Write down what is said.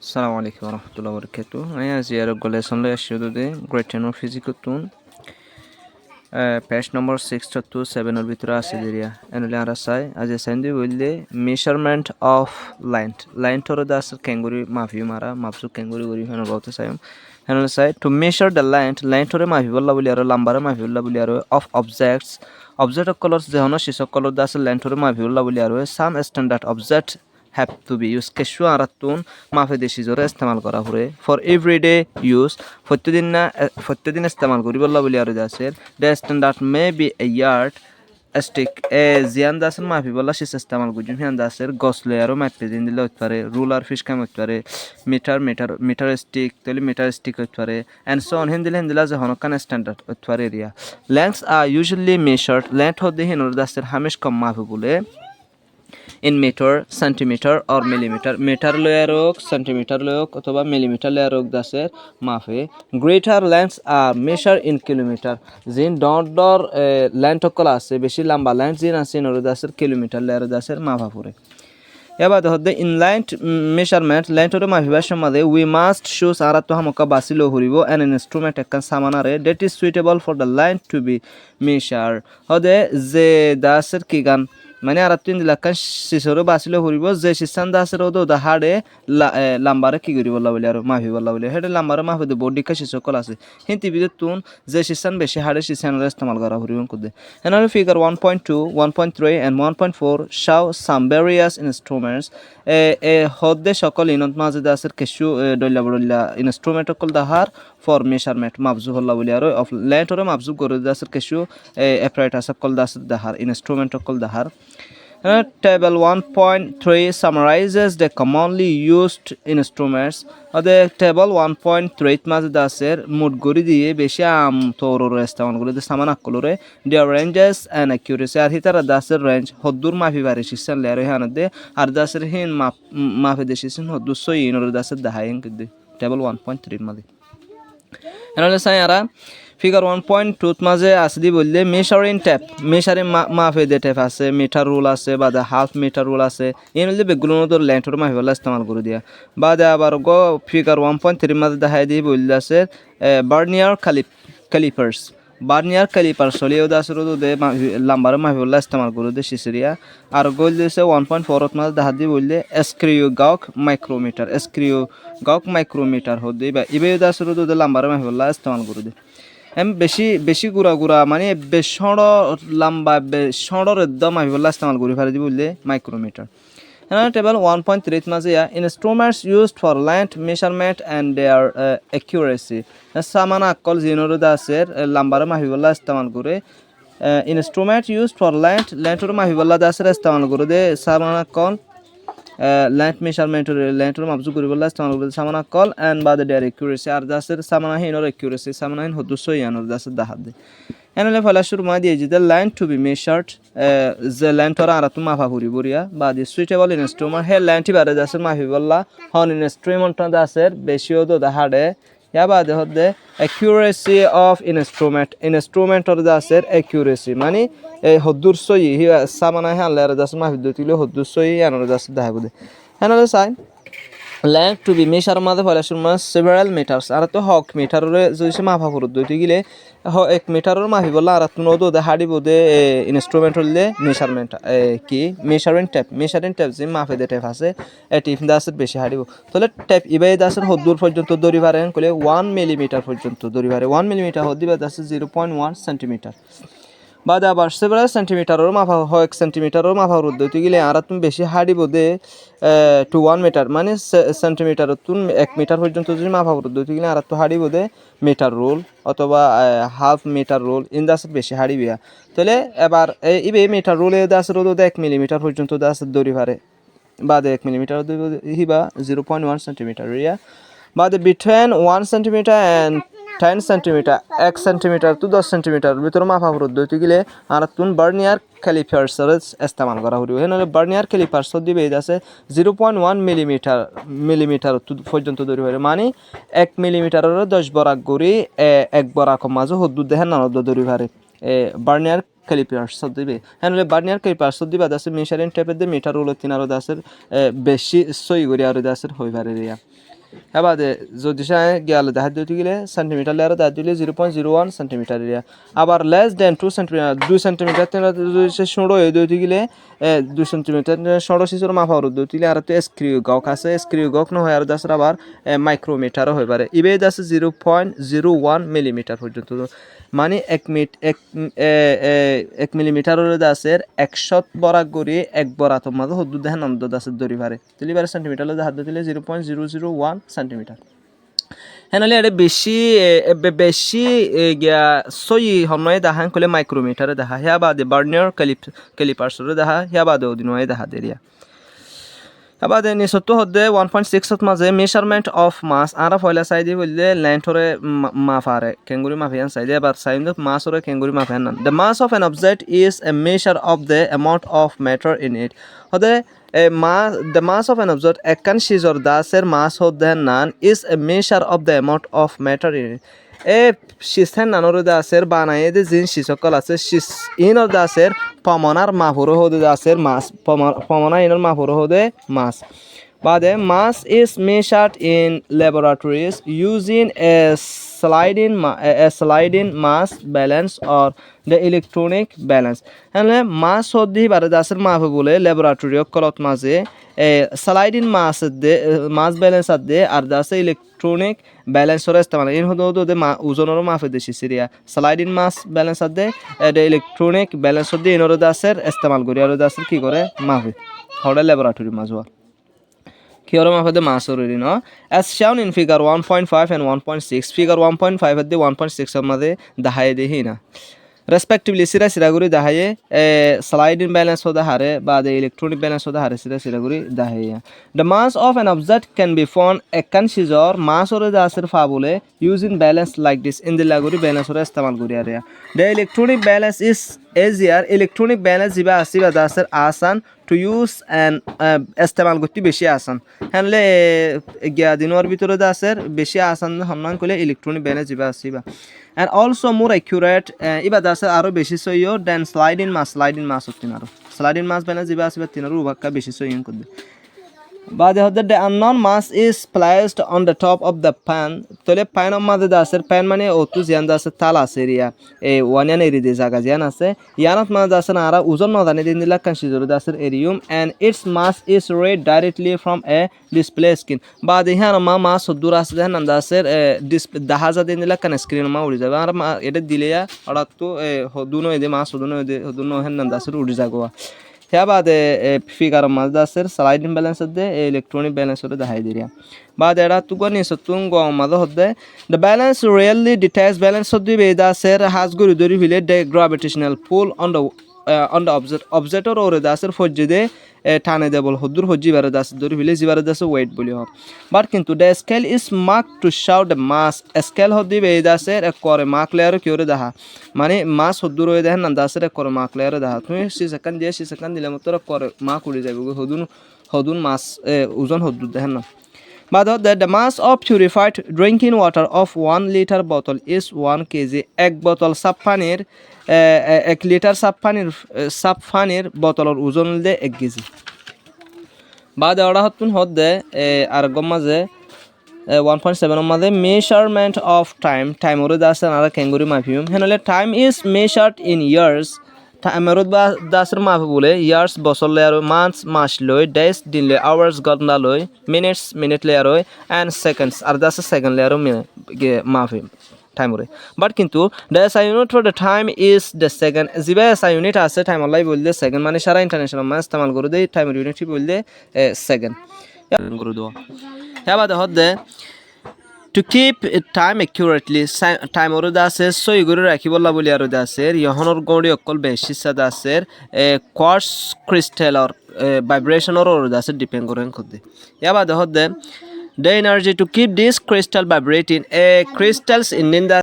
Assalamu alaikum warahmatullahi wabarakatuh. I am Ziyarah Golesonle Ashudude, Great Tenor Physical Tune. Page number 627 or Vitra Asidiria. And Larasai, as a Sandy will the measurement of length. Length or the kangaroo mafimara, mapsu kangaroo, and about the same. And side to measure the length or a mafiola buliaro, lambara mafiola buliaro of objects. Object of colors, the honor is a color that's a length or a mafiola buliaro, some standard object have to be used কেশু আরাতুন মাফে দেশি জোরে ইস্তেমাল করা হুরে for everyday use প্রত্যেকদিন ইস্তেমাল করি বললা বলি আর আছে the standard may be a yard stick এ জিয়ান দাসের মাফি বললা শিস ইস্তেমাল গুজুম হিয়ান দাসের গসলে আরো মাপে দিন দিলে হতে পারে রুলার ফিশ কাম হতে পারে মিটার স্টিক তাহলে মিটার স্টিক হতে পারে এন্ড সো অন হিন্দিলা যে হনকান স্ট্যান্ডার্ড হতে পারে এরিয়া লেন্থস আর ইউজুয়ালি মেজার্ড লেন্থ হতে হিনুর দাসের হামেশ কম মাফি বলে in meter, centimeter or millimeter. Meter loyarok, centimeter loyok, অথবা millimeter loyarok দাসের মাফে greater lengths are measured in kilometer. জিন ডর length অকল আছে বেশি লম্বা length জিন আছে নর দাসের কিলোমিটার লয়র দাসের মাফা পড়ে এবার হচ্ছে in length measurement length ওর মাফিবার সময় we must choose আরাত হামকা বাসিলো হরিব an instrument একখান সামানারে that is suitable for the length to be measured হদে যে দাসের কি গান মানে আর তিন লাখান শিশর বাসিলে হরিব যে শিশান দাসের ওদো দাহাড়ে লাম্বারে কি করি বললা বলে আর মাফি বললা বলে হেডে লাম্বারে মাফি দে বডি কা শিশর কল আছে হিন্তি বিদে তুন যে শিশান বেশি হাড়ে শিশানের ইস্তেমাল করা হরিব কুদে এনার figure 1.2 1.3 and 1.4 show some various instruments হদে সকল ইনত মাঝে দাসের কেশু ডল্লা বড়ল্লা ইনস্ট্রুমেন্ট কল দাহার for measurement mabzu holla boli aro of length or mabzu gore dasar keshu apparatus kol dasar dahar instrument kol dahar table 1.3 summarizes the commonly used instruments the table 1.3 maz dasar mud gori diye beshi am toror istemal gori de samana kolore their ranges and accuracy ar hitara dasar range hoddur mafi bare shisan lero hanade ar dasar hin mafi de shisan hoddur so inor dasar dahayen kide table 1.3 maz এনালে Saiyaara figure 1.2 মাঝে আসদি বললে measuring tap measuring মাপে দে tap আছে metre rule আছে বা half meter rule আছে এনলে বেগুলো নদর ল্যান্টর মাপে বলা ইস্তেমাল করে দিয়া বাদে আবার গো ফিগার 1.3 মাঝে দেখাই দি বললে আছে বার্নিয়ার ক্যালিপার্স বার্নিয়ার ক্যালিপার্স হলিও দাসর দে লাম্বার মাপে বলা ইস্তেমাল করে দে শিশরিয়া আর গোল দিছে 1.4 মাঝে দেখা দি বললে স্ক্রিউ গাওক মাইক্রোমিটার হদে বা ইবে দাসর দে লাম্বার মাপে বলা ইস্তেমাল করে দে এম বেশি গুড়া মানে বেসড় লম্বা বেসড়র একদম আমি বললা ইস্তেমাল করি পারি বললে মাইক্রোমিটার টেবল 1.3 মাঝে instruments used for length measurement and their accuracy সামানা আকল জিনোর দাসের লাম্বার মাহি বললা ইস্তেমাল করে instrument used for length Mahi বললা দাসের ইস্তেমাল করে দে সামানা আকল length measurement length mabzu kori bolla istemal kori samana call and by the their accuracy ar dasir samana hin or accuracy samana hin hoduso yanor dasir dahade enole phala shuru ma diye the line to be measured the length or aratu mafa puri boria ba the suitable instrument he length bare dasir mafi bolla hon instrument dasir beshiyo do dahade ya ba de hodde accuracy of instrument or dasir accuracy mani hoddur soyi hiya samana han lera das ma vidotilo hoddur soyi anor das dahagude another sign length to be measure made phalashur mas several meters ar to hok meter re joise mafa purud doiti gile ho 1 meter or mafi bolla ar tuno do hadi bode instrument holle measurement ki measuring tape je mafe de tape ase tif das beshi hadi tole tape ibe das hoddur porjonto dori paren kole 1 millimeter porjonto dori pare 1 millimeter hodiba das 0.1 centimeter বাদে আবার several সেন্টিমিটারের মাপা হয় 1 সেন্টিমিটারের মাপা রুদ দিতে গেলে আর তুমি বেশি হাড়ি বোধে টু 1 মিটার মানে সেন্টিমিটার তুমি 1 মিটার পর্যন্ত যদি মাপা রুদ দিতে গেলে আর তো হাড়ি বোধে মিটার রুল অথবা হাফ মিটার রুল ইনদাসে বেশি হাড়ি বিয়া তাহলে এবার ইবে মিটার রুলে দাস রুদ 1 মিলিমিটার পর্যন্ত দাস দড়ি পারে বাদে 1 মিলিমিটার হিবা 0.1 সেন্টিমিটার এরিয়া বাদে between 1 centimeter and 10 centimeter 1 centimeter to 10 centimeter ভিতর মাপা পড়দ দিতে গেলে আর তুন বার্নিয়ার ক্যালিপার্স ইস্তেমাল করা হইব হেনলে বার্নিয়ার ক্যালিপার্স দিবে আছে 0.1 মিলিমিটার পর্যন্ত দূর হয় মানে 1 মিলিমিটারের 10 বরাক গরি 1 বরাক মাঝে হদ্দুর দেখেন না দূর হয় বার্নিয়ার ক্যালিপার্স দিবে হেনলে বার্নিয়ার ক্যালিপার্স দিবে আছে মেজারিং টেপের দে মিটার রুল তিনারো দাসের বেশি সই গরি আর দাসের হই পারে রিয়া হেবাদে যদি সাই গিয়ালে দেখা দিতে গেলে সেন্টিমিটার লেয়ারে দেখা দিলে 0.01 সেন্টিমিটার এরিয়া আবার লেস দেন 2 সেন্টিমিটার 2 সেন্টিমিটার যদি সে সরো হয়ে দিতে গেলে 2 সেন্টিমিটার সরো শিশুর মাপা হরো দিতে গেলে আর তো স্ক্রিউ গক আছে স্ক্রিউ গক ন হয় আর দাসের আবার মাইক্রোমিটারও হয়ে পারে ইবে দাসে 0.01 মিলিমিটার পর্যন্ত মানে 1 মিলিমিটারের দাসের 100 বরাক গড়ি 1 বরাত মাঝে হদ্দু দেখেন নন্দ দাসের দড়ি পারে তুলি পারে সেন্টিমিটার হাত দিলে 0.001 সেন্টিমিটার হেনালে এটা বেশি বেশি গিয়া সই সময় দেখা কলে মাইক্রোমিটারে দেখা হিয়া বাদে বার্নিয়ার ক্যালিপার্সরে দেখা হিয়া বাদে ওদিনয়ে দেখা দেরিয়া আবার নিচতো হদে 1.6 মাঝে মেজারমেন্ট অফ মাস আর পয়লা সাইডে বললে ল্যান্ডরে মাফারে কেঙ্গুরি মাফিয়ান সাইডে আবার সাইড মাসরে কেঙ্গুরি মাফিয়ান নান the mass of an object is a measure of the amount of matter in it হদে the mass of an object একখান সিজর দাসের মাস হদে নান is a measure of the amount of matter in it সিস্টেন নানোর দাসের বানায়ে দে জিন সিসকল আছে ইনর দাসের পমনার মাফুরো হদে দাসের মাস পমনা ইনর মাফুরো হদে মাস বাদে mass is measured in laboratories using a sliding mass balance or the electronic balance হলে মাস হদি বারে দাসের মাফে বলে ল্যাবরেটরি কলত মাঝে স্লাইডিং মাস ব্যালেন্স দে আর দাসে ইলেকট্রনিক ব্যালেন্সর ইস্তেমাল ইন হদো দে ওজনের মাফে দেশি সিরিয়া স্লাইডিং মাস ব্যালেন্স দে ইলেকট্রনিক ব্যালেন্সর দে ইনর দাসের ইস্তেমাল করি আর দাসের কি করে মাফে হড়ে laboratory মাজুয়া Here of the master no as shown in figure 1.5 and 1.6 figure 1.5 at the 1.6 of the high de hina respectively sira siraguri dahaye sliding balance of the hare ba the electronic balance of the hare sira siraguri dahaye the mass of an object can be found a consider mass or the asir fabule using balance like this in the laguri balance or istemal guri area the electronic balance is easier electronic balance jiba asiba dasir asan to use and istemal gutti beshi asan hanle gya dinor bitore dasir beshi asan hamnan kole electronic balance jiba asiba and also more accurate iba dasir aro beshi soyo than sliding mass ottinaro sliding mass balance jiba asiba tinaru bakka beshi soyin kodde বাদে হতে the unknown mass is placed on the top of the pan তলে pan মধ্যে দাসের pan মানে অতু জিয়ান দাসের তাল আছে রিয়া এই ওয়ানিয়ান এরি দে জায়গা জিয়ান আছে ইয়ানত মধ্যে দাসের আরা ওজন ন জানি দিন দিলা কনসিডার দাসের এরিয়াম and its mass is read directly from a display screen বাদে হ্যাঁ মাস দূর আছে দেন দাসের ডিসপ্লে দাহাজা দিন দিলা কান স্ক্রিন মা উড়ি যাবে আর এটা দিলেয়া অর্থাৎ তো হদুনো এদে মাস হদুনো হেন দাসের উড়ি যাগোয়া ह्या बाद फिगर मजदा सर स्लाइडिंग बैलेंस दे इलेक्ट्रॉनिक बैलेंस होते दहाई दिरिया बाद एड़ा तुगो नि सतुंग गो मदो होते the balance really detach balance होते बेदा सर हाज गुरु दोरी विले the gravitational pull on the object और दा सर फज्जे दे টানে দেবল হদ্দুর হজ্জি বারে দাস দরি ভিলে জিবারে দাস ওয়েট বলি হোক বাট কিন্তু the scale is mark to show the mass scale হদ্দি বে দাসের এক করে মার্ক লেয়ার কি ওরে দেখা মানে মাস হদ্দুর হয়ে দেখেন না দাসের এক করে মার্ক লেয়ার দেখা তুমি সি সেকেন্ড দিলে মতো করে মার্ক উড়ে যাবে হদুন মাস ওজন হদ্দুর দেখেন না But the mass of purified drinking water of 1 liter bottle is 1 kg. এক বোতল সাফ পানির 1 লিটার সাফ পানির বোতলের ওজন দে 1 কেজি বাদে ওরা হতুন হদে আর গমাজে 1.7 এর মধ্যে মেজারমেন্ট অফ টাইম ওরে দাসের আর ক্যাঙ্গুরি মাফিউম হেনলে time is measured in years টাইমেরত বা দাসের মাফে বলে ইয়ার্স বছর লেয়ার মাস লয় ডেজ দিন লয় আওয়ার্স ঘন্টা লয় মিনিট লেয়ার হয় অ্যান্ড সেকেন্ডস আর দাসের সেকেন্ড লেয়ারও মাফে টাইমরে বাট কিন্তু the SI unit for the time is the second জিবা এসআই ইউনিট আছে টাইম লাই বললে সেকেন্ড মানে সারা ইন্টারন্যাশনাল মানে ইস্তেমাল করে দেয় টাইমের ইউনিট বললে সেকেন্ড করে দেওয়া হ্যাঁ বাদে হদে to keep time accurately time or the says so you go rakiballa boli aro da ser yohonor godi okol beshi sada ser quartz crystal or vibration or da ser depend koren khode yaba da hodde the energy to keep this crystal vibrating crystals in the